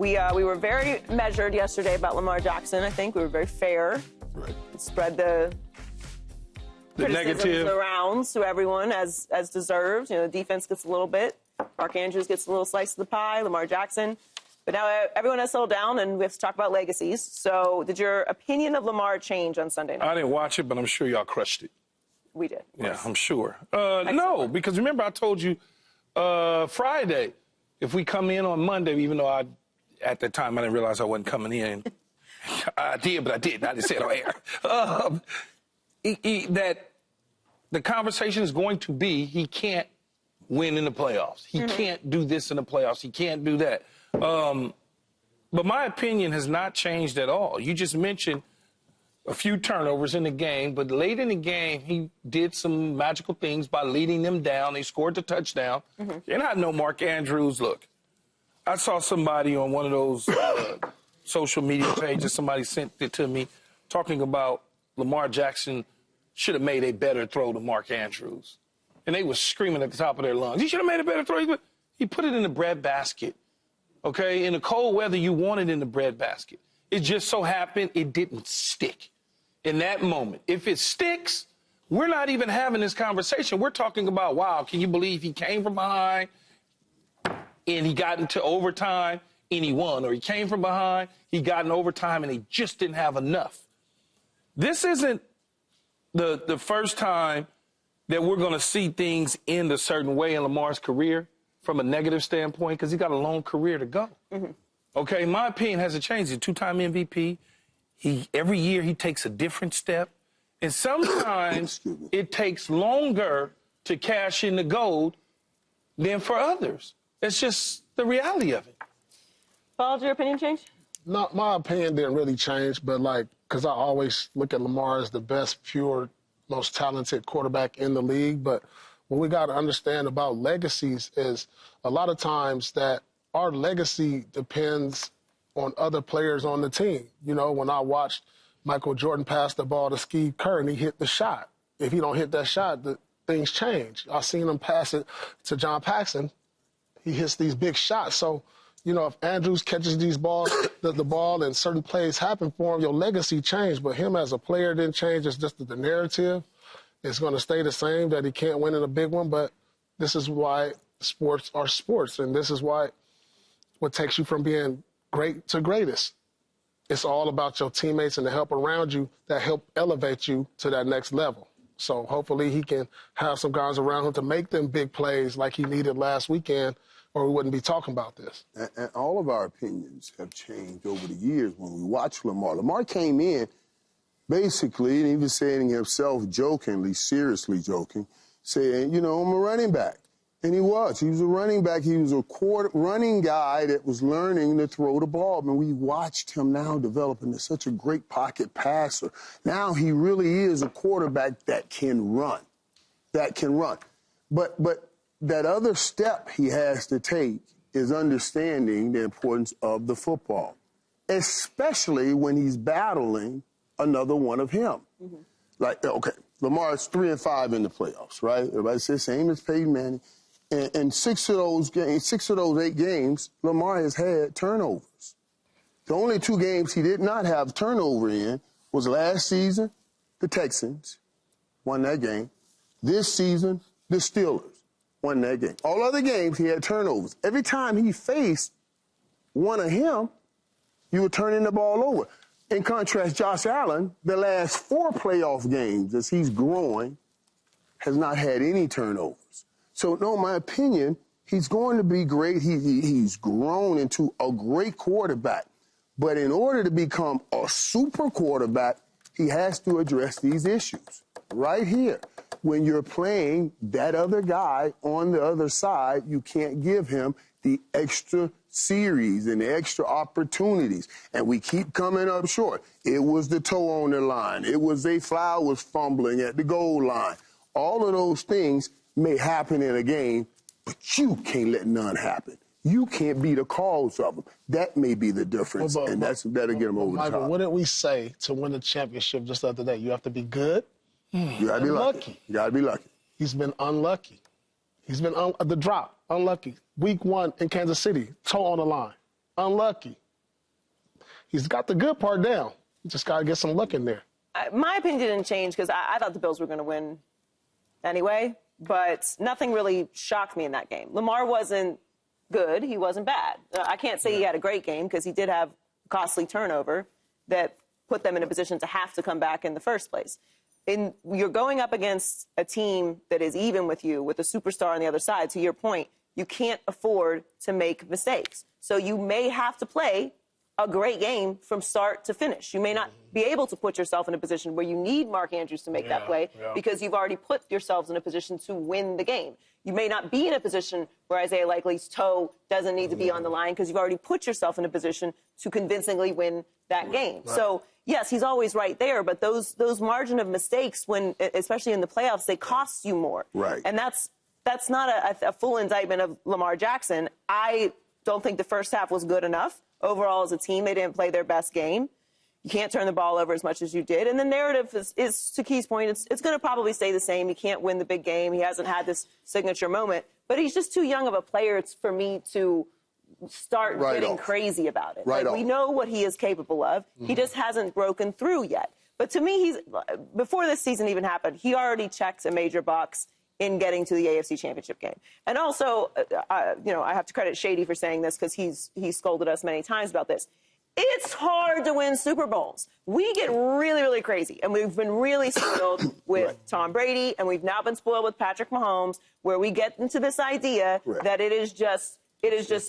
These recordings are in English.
We were very measured yesterday about Lamar Jackson, I think. We were very fair. Right. Spread the negative around to everyone as deserved. You know, the defense gets a little bit. Mark Andrews gets a little slice of the pie, Lamar Jackson. But now everyone has settled down, and we have to talk about legacies. So did your opinion of Lamar change on Sunday night? I didn't watch it, but I'm sure y'all crushed it. We did. Yeah, I'm sure. No, because remember I told you Friday, if we come in on Monday, even though at the time I didn't realize I wasn't coming in. I did, but I didn't. I didn't say it on air. That the conversation is going to be he can't win in the playoffs. He can't do this in the playoffs. He can't do that. But my opinion has not changed at all. You just mentioned a few turnovers in the game, but late in the game, he did some magical things by leading them down. They scored the touchdown. And I know Mark Andrews, look, I saw somebody on one of those social media pages, somebody sent it to me, talking about Lamar Jackson should have made a better throw to Mark Andrews. And they were screaming at the top of their lungs. He should have made a better throw. He put it in the breadbasket. Okay? In the cold weather, you want it in the breadbasket. It just so happened it didn't stick in that moment. If it sticks, we're not even having this conversation. We're talking about, wow, can you believe he came from behind and he got into overtime and he won? Or he came from behind, he got in overtime and he just didn't have enough. This isn't the first time that we're going to see things end a certain way in Lamar's career from a negative standpoint because he got a long career to go. Okay, my opinion hasn't changed. He's a two-time MVP. Every year he takes a different step. And sometimes it takes longer to cash in the gold than for others. It's just the reality of it. Paul, did your opinion change? No, my opinion didn't really change, but because I always look at Lamar as the best, pure, most talented quarterback in the league. But what we got to understand about legacies is a lot of times that our legacy depends on other players on the team. You know, when I watched Michael Jordan pass the ball to Steve Kerr and he hit the shot, if he don't hit that shot, things change. I seen him pass it to John Paxson. He hits these big shots. So, you know, if Andrews catches these balls, the ball and certain plays happen for him, your legacy changed. But him as a player didn't change. It's just that the narrative is going to stay the same, that he can't win in a big one. But this is why sports are sports, and this is why what takes you from being great to greatest. It's all about your teammates and the help around you that help elevate you to that next level. So hopefully he can have some guys around him to make them big plays like he needed last weekend, or we wouldn't be talking about this. And all of our opinions have changed over the years when we watch Lamar. Lamar came in basically, and he was saying himself jokingly, seriously joking, saying, you know, I'm a running back. And he was. He was a running back. He was a running guy that was learning to throw the ball. And we watched him now develop into such a great pocket passer. Now he really is a quarterback that can run. But that other step he has to take is understanding the importance of the football, especially when he's battling another one of him. Like, okay, Lamar's 3-5 in the playoffs, right? Everybody says same as Peyton Manning. And six of those 8 games, Lamar has had turnovers. The only 2 games he did not have turnover in was last season, the Texans won that game. This season, the Steelers won that game. All other games, he had turnovers. Every time he faced one of him, you were turning the ball over. In contrast, Josh Allen, the last 4 playoff games as he's growing, has not had any turnovers. So, no, my opinion, he's going to be great. He's grown into a great quarterback. But in order to become a super quarterback, he has to address these issues right here. When you're playing that other guy on the other side, you can't give him the extra series and the extra opportunities. And we keep coming up short. It was the toe on the line. It was Zay Flowers fumbling at the goal line. All of those things may happen in a game, but you can't let none happen. You can't be the cause of them. That may be the difference, and that'll get them over the top. What did we say to win the championship just the other day? You have to be good. You got to be lucky. You got to be lucky. He's been unlucky. He's been the drop, unlucky. Week 1 in Kansas City, toe on the line. unlucky. He's got the good part down. You just got to get some luck in there. My opinion didn't change because I thought the Bills were going to win anyway, but nothing really shocked me in that game. Lamar wasn't good. He wasn't bad. I can't say he had a great game because he did have a costly turnover that put them in a position to have to come back in the first place. You're going up against a team that is even with you, with a superstar on the other side. To your point, you can't afford to make mistakes. So you may have to play a great game from start to finish. You may not be able to put yourself in a position where you need Mark Andrews to make that play because you've already put yourselves in a position to win the game. You may not be in a position where Isaiah Likely's toe doesn't need to be on the line because you've already put yourself in a position to convincingly win that game. Right. So, yes, he's always right there, but those margin of mistakes, when especially in the playoffs, they cost you more. Right. And that's not a full indictment of Lamar Jackson. I don't think the first half was good enough. Overall, as a team, they didn't play their best game. You can't turn the ball over as much as you did. And the narrative is to Key's point, it's going to probably stay the same. He can't win the big game. He hasn't had this signature moment. But he's just too young of a player for me to start getting crazy about it. We know what he is capable of. He just hasn't broken through yet. But to me, before this season even happened, he already checked a major box in getting to the AFC Championship game. And also, I have to credit Shady for saying this because he's scolded us many times about this. It's hard to win Super Bowls. We get really, really crazy, and we've been really spoiled with Tom Brady, and we've now been spoiled with Patrick Mahomes, where we get into this idea that it is just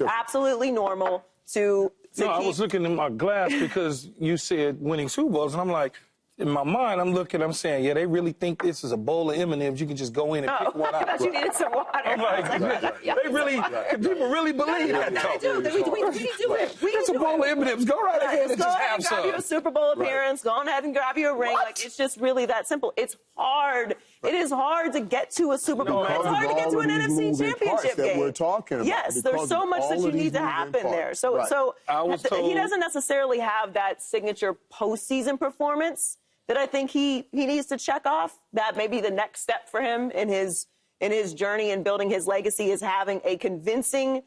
absolutely normal to No, I was looking in my glass because you said winning Super Bowls, and I'm like, in my mind, I'm saying, yeah, they really think this is a bowl of M&Ms. You can just go in and pick one out. I thought you needed some water. I'm like, they really, people really believe that. They do. We do it. It's a bowl of M&Ms. Go right ahead and just have some. Grab you a Super Bowl appearance. Go ahead and grab you a ring. Like, it's just really that simple. It's hard. It is hard to get to a Super Bowl. It's hard to get to an NFC Championship game. That we're talking about. Yes, there's so much that you need to happen there. So he doesn't necessarily have that signature postseason performance that I think he needs to check off. That maybe the next step for him in his journey and building his legacy is having a convincing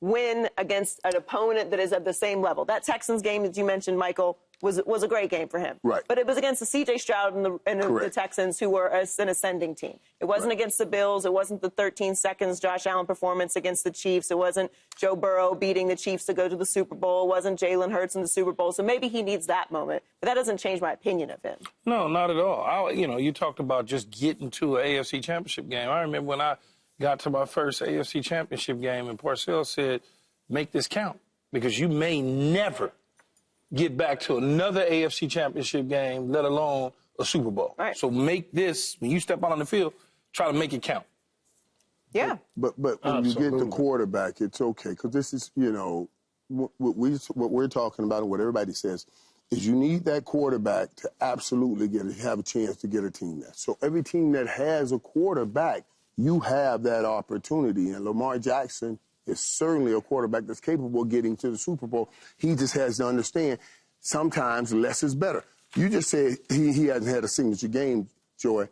win against an opponent that is at the same level. That Texans game that you mentioned, Michael, was a great game for him. Right. But it was against the C.J. Stroud and the Texans, who were an ascending team. It wasn't against the Bills. It wasn't the 13 seconds Josh Allen performance against the Chiefs. It wasn't Joe Burrow beating the Chiefs to go to the Super Bowl. It wasn't Jalen Hurts in the Super Bowl. So maybe he needs that moment. But that doesn't change my opinion of him. No, not at all. You talked about just getting to an AFC Championship game. I remember when I got to my first AFC Championship game, and Parcells said, make this count, because you may never get back to another AFC Championship game, let alone a Super Bowl. Right. So make this, when you step out on the field, try to make it count. Yeah. But when you get the quarterback, it's okay, because this is, what we're talking about and what everybody says is you need that quarterback to absolutely have a chance to get a team there. So every team that has a quarterback, you have that opportunity. And Lamar Jackson is certainly a quarterback that's capable of getting to the Super Bowl. He just has to understand sometimes less is better. You just said he hasn't had a signature game, Joy.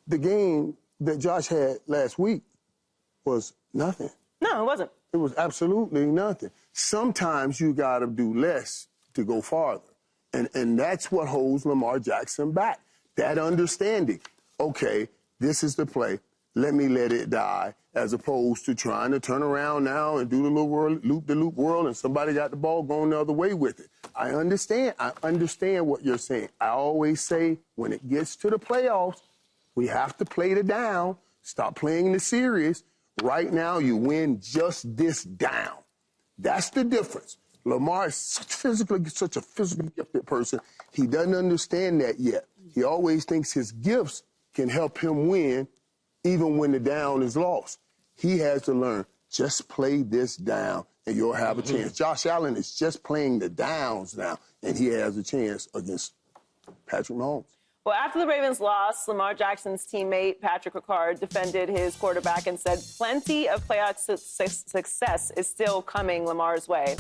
The game that Josh had last week was nothing. No, it wasn't. It was absolutely nothing. Sometimes you got to do less to go farther. And that's what holds Lamar Jackson back. That understanding. Okay, this is the play. Let me let it die, as opposed to trying to turn around now and do the little loop-de-loop whirl, and somebody got the ball going the other way with it. I understand what you're saying. I always say when it gets to the playoffs, we have to play the down, stop playing the series. Right now, you win just this down. That's the difference. Lamar is such a physically gifted person. He doesn't understand that yet. He always thinks his gifts can help him win even when the down is lost. He has to learn, just play this down and you'll have a chance. Josh Allen is just playing the downs now, and he has a chance against Patrick Mahomes. Well, after the Ravens lost, Lamar Jackson's teammate, Patrick Ricard, defended his quarterback and said plenty of playoff success is still coming Lamar's way.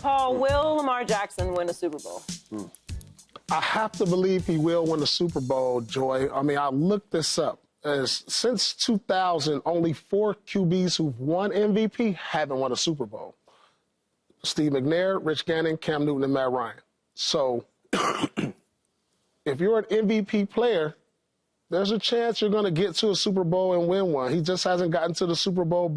Paul, will Lamar Jackson win a Super Bowl? I have to believe he will win the Super Bowl, Joy. I mean, I looked this up. Since 2000, only 4 QBs who've won MVP haven't won a Super Bowl. Steve McNair, Rich Gannon, Cam Newton, and Matt Ryan. So if you're an MVP player, there's a chance you're going to get to a Super Bowl and win one. He just hasn't gotten to the Super Bowl,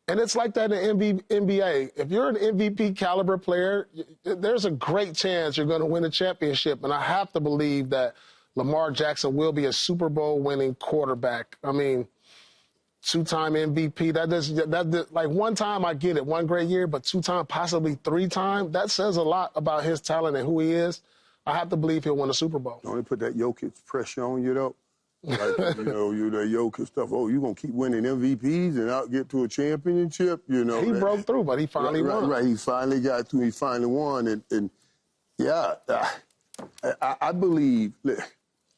and it's like that in the NBA. If you're an MVP caliber player, there's a great chance you're going to win a championship. And I have to believe that Lamar Jackson will be a Super Bowl winning quarterback. I mean, 2-time MVP. Like one time I get it, one great year, but 2-time, possibly 3-time. That says a lot about his talent and who he is. I have to believe he'll win a Super Bowl. Don't they put that Jokic pressure on you, though? Like, you that Jokic stuff. Oh, you're going to keep winning MVPs and not get to a championship, He broke through, but he finally won. Right, he finally got through. He finally won. And yeah, I believe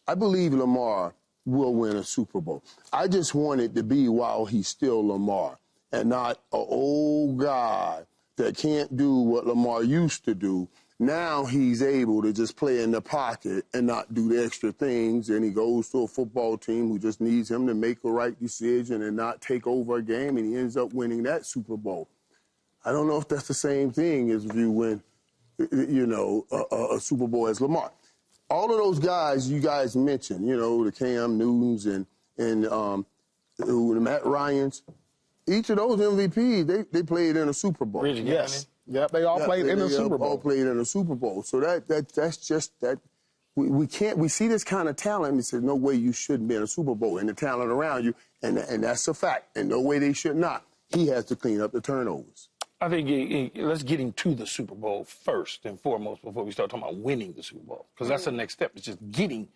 Lamar will win a Super Bowl. I just want it to be while he's still Lamar and not an old guy that can't do what Lamar used to do. Now he's able to just play in the pocket and not do the extra things, and he goes to a football team who just needs him to make the right decision and not take over a game, and he ends up winning that Super Bowl. I don't know if that's the same thing as if you win, a Super Bowl as Lamar. All of those guys you guys mentioned, the Cam Newtons and the Matt Ryans, each of those MVPs, they played in a Super Bowl. Yes. Yep, they all played in the Super Bowl. All played in a Super Bowl. So that's just that. We can't. We see this kind of talent and say, no way you shouldn't be in a Super Bowl, and the talent around you, and that's a fact. And no way they should not. He has to clean up the turnovers. I think let's get him to the Super Bowl first and foremost before we start talking about winning the Super Bowl, because that's the next step. It's just getting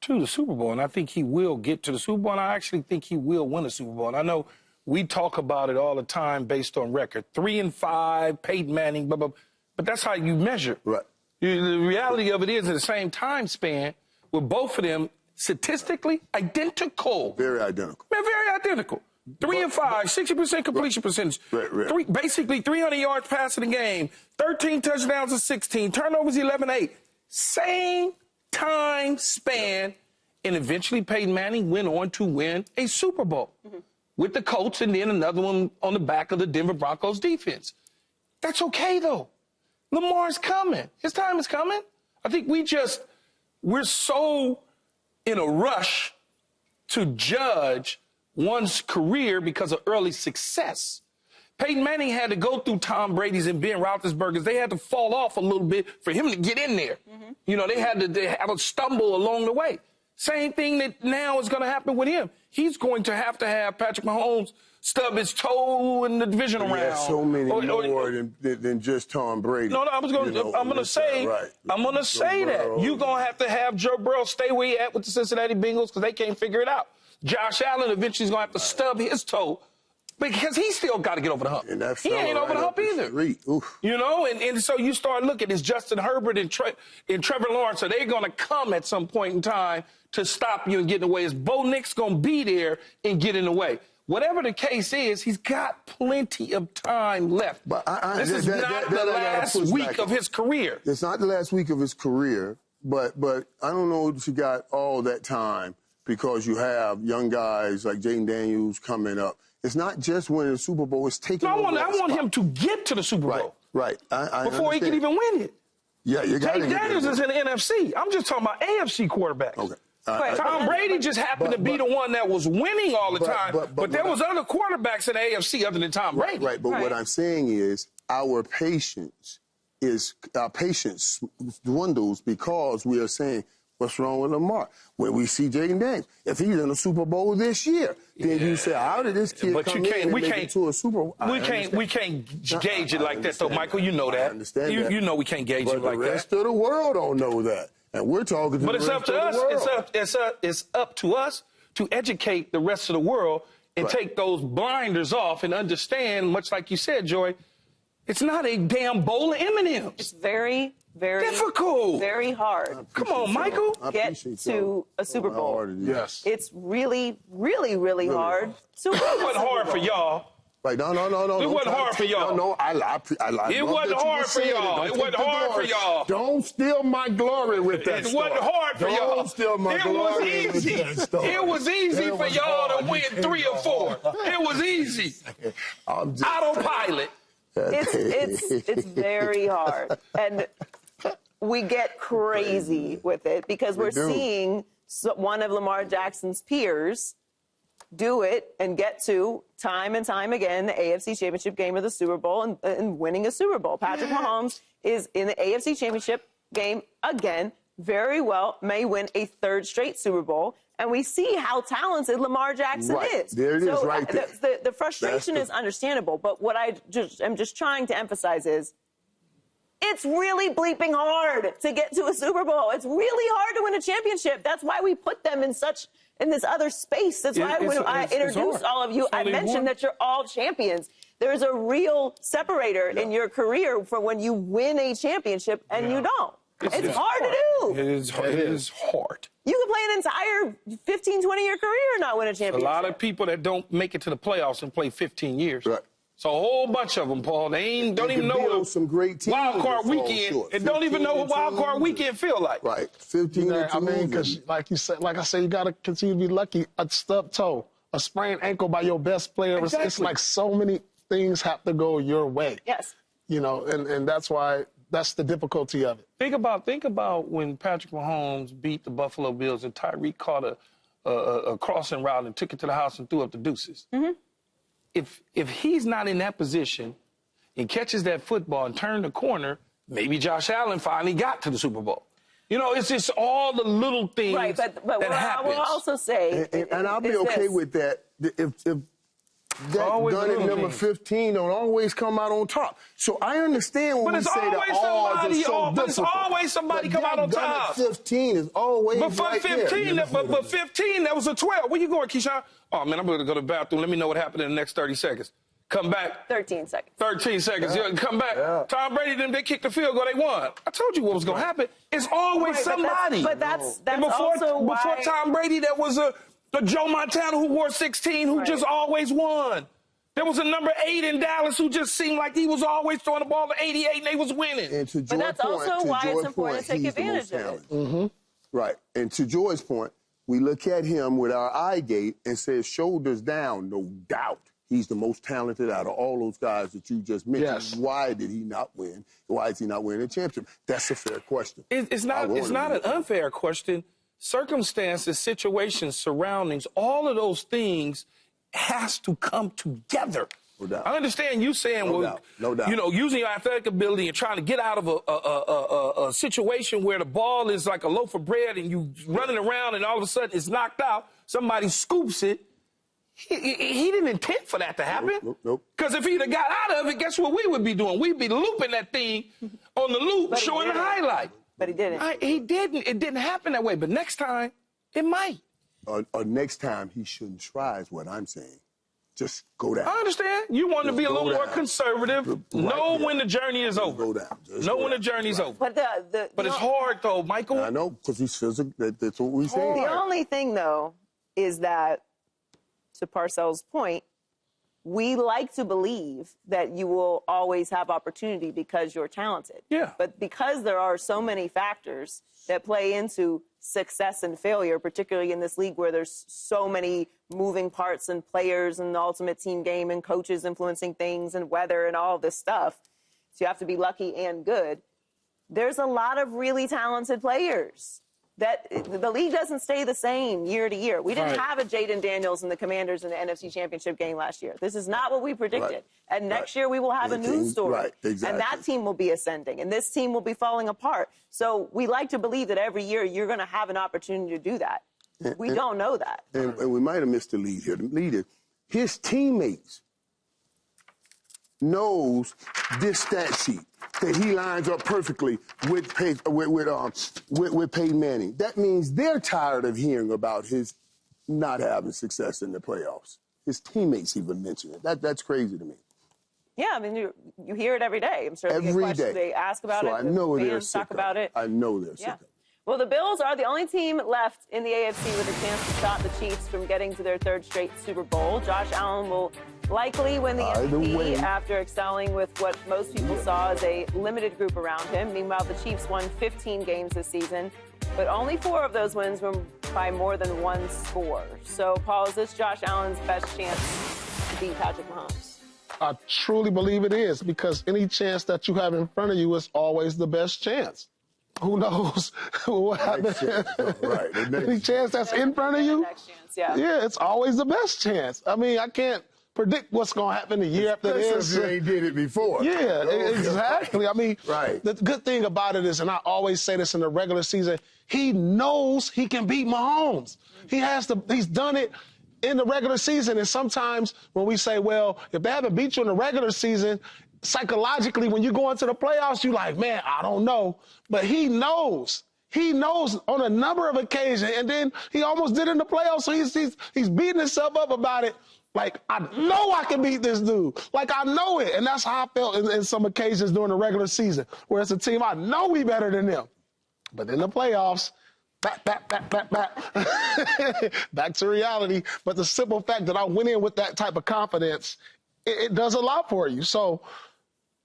to the Super Bowl, and I think he will get to the Super Bowl, and I actually think he will win a Super Bowl. And I know we talk about it all the time based on record. 3-5, Peyton Manning, blah, blah, but that's how you measure. Right. The reality of it is, in the same time span, with both of them statistically identical. Very identical. Man, very identical. 3-5, 60% completion percentage. Right. Basically 300 yards passing the game, 13 touchdowns to 16, turnovers 11-8. Same time span, and eventually Peyton Manning went on to win a Super Bowl. With the Colts and then another one on the back of the Denver Broncos defense. That's okay, though. Lamar's coming. His time is coming. I think we're so in a rush to judge one's career because of early success. Peyton Manning had to go through Tom Brady's and Ben Roethlisberger's. They had to fall off a little bit for him to get in there. They had to have a stumble along the way. Same thing that now is going to happen with him. He's going to have Patrick Mahomes stub his toe in the divisional round. Yeah, so many more than just Tom Brady. No, I'm going to say that. You're going to have Joe Burrow stay where he at with the Cincinnati Bengals because they can't figure it out. Josh Allen eventually is going to have to stub his toe because he still got to get over the hump. And he ain't over the hump either. And so you start looking, is Justin Herbert and Trevor Lawrence, are they going to come at some point in time to stop you and get in the way? Is Bo Nix going to be there and get in the way? Whatever the case is, he's got plenty of time left. But this is not the last week of his career. It's not the last week of his career, but I don't know if you got all that time because you have young guys like Jaden Daniels coming up. It's not just winning the Super Bowl, it's taking over I want him to get to the Super Bowl. Right. Before he can even win it. Yeah, you got to Jaden Daniels is in the NFC. I'm just talking about AFC quarterbacks. Okay. Tom Brady just happened to be the one that was winning all the time, but there was other quarterbacks in the AFC other than Tom Brady. Right, but what I'm saying is our patience dwindles because we are saying, what's wrong with Lamar? When we see Jaden Daniels, if he's in a Super Bowl this year, then you say, how did this kid come in and make it to a Super Bowl? We can't gauge it like that, though, Michael. You know that. I understand that. You know we can't gauge it like that. But the rest of the world don't know that. And we're talking to the rest of the world. It's up to us to educate the rest of the world and take those blinders off and understand, much like you said, Joy, it's not a damn bowl of M&Ms. It's very, very difficult. Very hard. Come on, Michael. Get to a Super Bowl. Yes. It's really, really, really hard. Super Bowl. It wasn't hard for y'all. Right, no. It wasn't hard for y'all. No, I it wasn't hard for y'all. It wasn't hard for y'all. Don't steal my glory with that stuff. It wasn't hard for y'all. Don't steal my glory. It was easy. It was easy for y'all to win 3 or 4. It was easy. Autopilot. It's very hard. And we get crazy with it because we're seeing one of Lamar Jackson's peers do it and get to time and time again the AFC Championship game of the Super Bowl and winning a Super Bowl. Patrick Mahomes is in the AFC Championship game again, very well, may win a third straight Super Bowl. And we see how talented Lamar Jackson is. There it is right there. The frustration is understandable, but what I'm just trying to emphasize is it's really bleeping hard to get to a Super Bowl. It's really hard to win a championship. That's why we put them in this other space. That's why when I introduced all of you, I mentioned that you're all champions. There's a real separator in your career for when you win a championship and you don't. It's hard to do. It is hard. You can play an entire 15, 20-year career and not win a championship. A lot of people that don't make it to the playoffs and play 15 years. Right. So a whole bunch of them, Paul, they don't even know what some great teams wild card weekend, and don't even know what wild card weekend feel like. Right, 15. I mean, because like I said, you got to continue to be lucky. A stubbed toe, a sprained ankle by your best player. Exactly. It's like so many things have to go your way. Yes. You know, and that's why that's the difficulty of it. Think about when Patrick Mahomes beat the Buffalo Bills and Tyreek caught a crossing route and took it to the house and threw up the deuces. Mm-hmm. If he's not in that position and catches that football and turns the corner, maybe Josh Allen finally got to the Super Bowl. You know, it's just all the little things right, but that what happens. I will also say, and I'll be okay with that if that gun at number 15 don't always come out on top. So I understand when we say the odds are so difficult. But it's always somebody come out on top. 15 is always but for right 15, there. but 15, that was a 12. Where you going, Keyshawn? Oh, man, I'm going to go to the bathroom. Let me know what happened in the next 30 seconds. Come back. 13 seconds. 13 seconds. Yeah. Come back. Yeah. Tom Brady, they kicked the field goal. They won. I told you what was going to happen. It's always somebody. But that's before why... Tom Brady, there was a Joe Montana who wore 16 who just always won. There was a number 8 in Dallas who just seemed like he was always throwing the ball to 88 and they was winning. And to but that's also why it's important to take advantage of it. Mm-hmm. Right. And to Joy's point, we look at him with our eye gate and say shoulders down, no doubt. He's the most talented out of all those guys that you just mentioned. Yes. Why did he not win? Why is he not winning a championship? That's a fair question. It's not an unfair question. Circumstances, situations, surroundings, all of those things has to come together. No doubt. I understand you saying, no doubt. You know, using your athletic ability and trying to get out of a situation where the ball is like a loaf of bread and you running around and all of a sudden it's knocked out, somebody scoops it. He didn't intend for that to happen. Nope. Because if he'd have got out of it, guess what we would be doing? We'd be looping that thing on the loop, showing the highlight. But he didn't. He didn't. It didn't happen that way. But next time, it might. Or next time, he shouldn't try is what I'm saying. Just go down. I understand. You want to be a little more conservative. Know when the journey is over. Go down. Know when the journey's over. But but it's hard, though, Michael. I know, because he's physical. That's what we say. The only thing, though, is that, to Parcells' point, we like to believe that you will always have opportunity because you're talented. Yeah. But because there are so many factors that play into success and failure, particularly in this league where there's so many moving parts and players and the ultimate team game and coaches influencing things and weather and all this stuff, so you have to be lucky and good. There's a lot of really talented players. That the league doesn't stay the same year to year. We didn't have a Jaden Daniels and the Commanders in the NFC Championship game last year. This is not what we predicted. Right. And next year we will have a news story. Right, exactly. And that team will be ascending, and this team will be falling apart. So we like to believe that every year you're going to have an opportunity to do that. We don't know that. And we might have missed the lead here. The lead is his teammates knows this stat sheet that he lines up perfectly with Peyton Manning. That means they're tired of hearing about his not having success in the playoffs. His teammates even mention it. That's crazy to me. Yeah, I mean, you hear it every day. I'm sure they get questions. They ask about it. I know they're fans talk about it. I know they're sick of it. Well, the Bills are the only team left in the AFC with a chance to stop the Chiefs from getting to their third straight Super Bowl. Josh Allen will likely win the MVP after excelling with what most people saw as a limited group around him. Meanwhile, the Chiefs won 15 games this season, but only 4 of those wins were by more than 1 score. So, Paul, is this Josh Allen's best chance to beat Patrick Mahomes? I truly believe it is, because any chance that you have in front of you is always the best chance. Who knows what happens? Right. Any chance that's in front of you? Next chance, yeah. Yeah, it's always the best chance. I mean, I can't predict what's going to happen the year after this. Especially if you ain't did it before. Yeah, exactly. I mean, Right. The good thing about it is, and I always say this in the regular season, he knows he can beat Mahomes. He's done it in the regular season. And sometimes when we say, well, if they haven't beat you in the regular season, psychologically, when you go into the playoffs, you're like, man, I don't know. But he knows. He knows on a number of occasions, and then he almost did in the playoffs, so he's beating himself up about it. Like, I know I can beat this dude. Like, I know it. And that's how I felt in some occasions during the regular season, where it's a team I know we better than them. But in the playoffs, back. Back to reality. But the simple fact that I went in with that type of confidence, it does a lot for you. So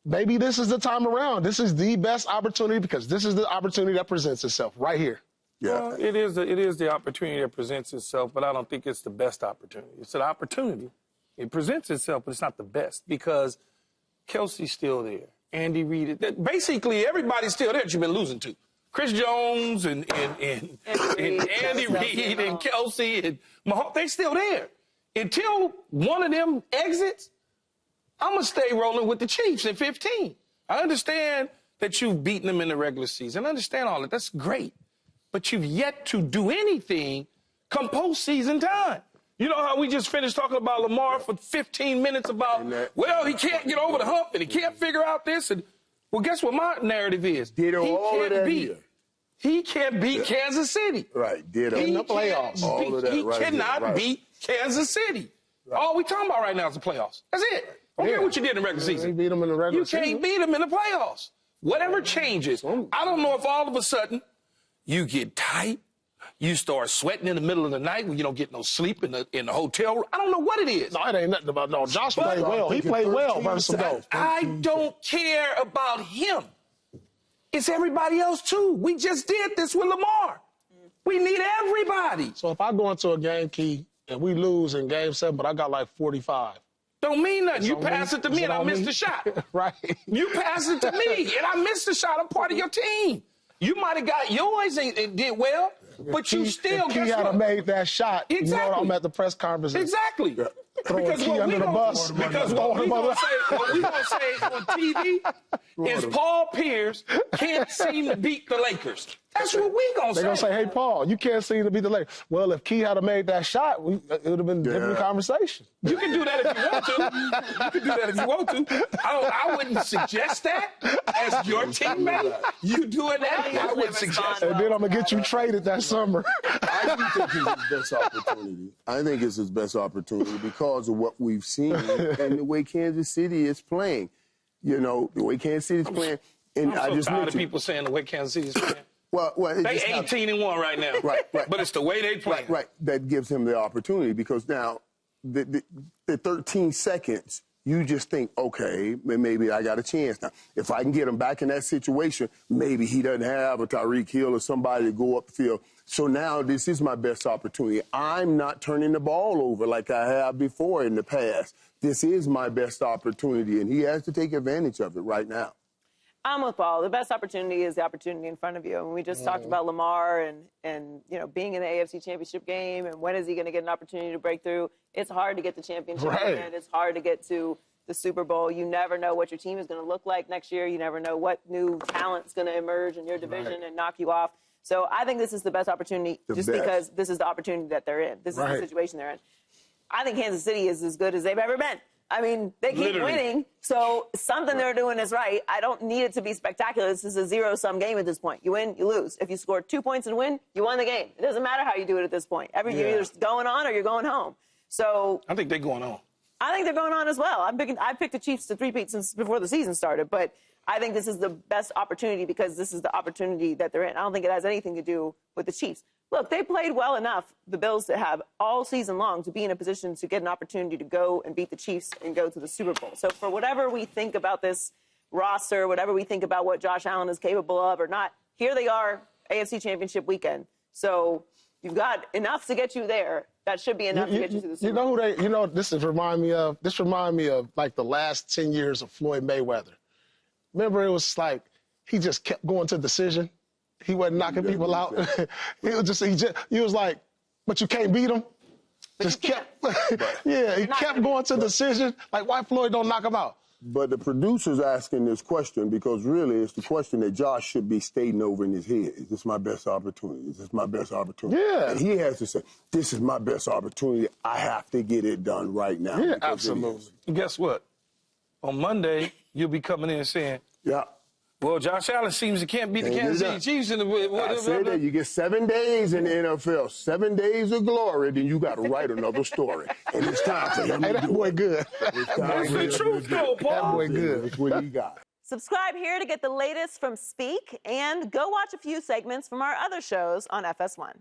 maybe this is the time around. This is the best opportunity, because this is the opportunity that presents itself right here. Yeah. Well, it is the opportunity that presents itself, but I don't think it's the best opportunity. It's an opportunity. It presents itself, but it's not the best, because Kelsey's still there. Andy Reid, basically everybody's still there that you've been losing to. Chris Jones and Andy Reid and Kelsey and Mahomes, they still there. Until one of them exits, I'm going to stay rolling with the Chiefs in 15. I understand that you've beaten them in the regular season. I understand all that. That's great. But you've yet to do anything come postseason time. You know how we just finished talking about Lamar for 15 minutes about, well, he can't get over the hump and he can't figure out this. And well, guess what my narrative is? He can't beat Kansas City. Right. In the playoffs. He cannot beat Kansas City. Right. All we talking about right now is the playoffs. That's it. I don't care what you did in the regular season. You beat them in the regular season. You can't beat them in the playoffs. Whatever changes. I don't know if all of a sudden you get tight, you start sweating in the middle of the night when you don't get no sleep in the hotel room. I don't know what it is. No, it ain't nothing about no. Josh played well. He played well versus those. I don't care about him. It's everybody else, too. We just did this with Lamar. We need everybody. So if I go into a game, Key, and we lose in game 7, but I got like 45. Don't mean nothing. You pass it to me and I missed the shot. Right. You pass it to me and I missed the shot. I'm part of your team. You might have got yours and did well, but you still Key had made that shot. Exactly. You know, I'm at the press conference. Exactly. Throwing Key under the bus. Because what we going to say on TV is Paul Pierce can't seem to beat the Lakers. That's what we going to say. They're going to say, hey, Paul, you can't seem to beat the Lakers. Well, if Key had made that shot, it would have been a different conversation. You can do that if you want to. You can do that if you want to. I wouldn't suggest that as your teammate. You doing that, I wouldn't suggest. And then I'm going to get you traded that summer. I do think it's his best opportunity. I think it's his best opportunity because of what we've seen and the way Kansas City is playing. You know, the way Kansas City is playing. And I'm so tired of people saying the way Kansas City is playing. Well, they 18-1 right now. Right. But it's the way they play. Right. That gives him the opportunity because now the 13 seconds, you just think, okay, maybe I got a chance now. If I can get him back in that situation, maybe he doesn't have a Tyreek Hill or somebody to go up the field. So now this is my best opportunity. I'm not turning the ball over like I have before in the past. This is my best opportunity, and he has to take advantage of it right now. I'm with Paul. The best opportunity is the opportunity in front of you. And we just talked about Lamar and you know being in the AFC Championship game and when is he going to get an opportunity to break through. It's hard to get the championship and it's hard to get to the Super Bowl. You never know what your team is going to look like next year. You never know what new talent's going to emerge in your division and knock you off. So I think this is the best opportunity because this is the opportunity that they're in. This is the situation they're in. I think Kansas City is as good as they've ever been. I mean, they keep winning, so something they're doing is right. I don't need it to be spectacular. This is a zero-sum game at this point. You win, you lose. If you score 2 points and win, you won the game. It doesn't matter how you do it at this point. You're either going on or you're going home. So I think they're going on. I think they're going on as well. I picked the Chiefs to three-peat since before the season started, but I think this is the best opportunity because this is the opportunity that they're in. I don't think it has anything to do with the Chiefs. Look, they played well enough, the Bills, to have all season long to be in a position to get an opportunity to go and beat the Chiefs and go to the Super Bowl. So for whatever we think about this roster, whatever we think about what Josh Allen is capable of or not, here they are, AFC Championship weekend. So You've got enough to get you there. That should be enough to get you to the Super Bowl. You know who they? You know, this remind me of like the last 10 years of Floyd Mayweather. Remember, it was like he just kept going to decision. He wasn't knocking people out. He was like, but you can't beat him. Just kept, yeah, he kept going to decision. Like, why Floyd don't knock him out? But the producer's asking this question because really it's the question that Josh should be stating over in his head. Is this my best opportunity? Is this my best opportunity? Yeah. And he has to say, this is my best opportunity. I have to get it done right now. Yeah, absolutely. And guess what? On Monday, you'll be coming in and saying, yeah. well, Josh Allen seems he can't beat the Kansas City Chiefs in the I said that you get 7 days in the NFL, 7 days of glory, then you got to write another story. And it's time for him to That do boy it. good. That's the truth, though, Paul. That boy good. That's what he got. Subscribe here to get the latest from Speak, and go watch a few segments from our other shows on FS1.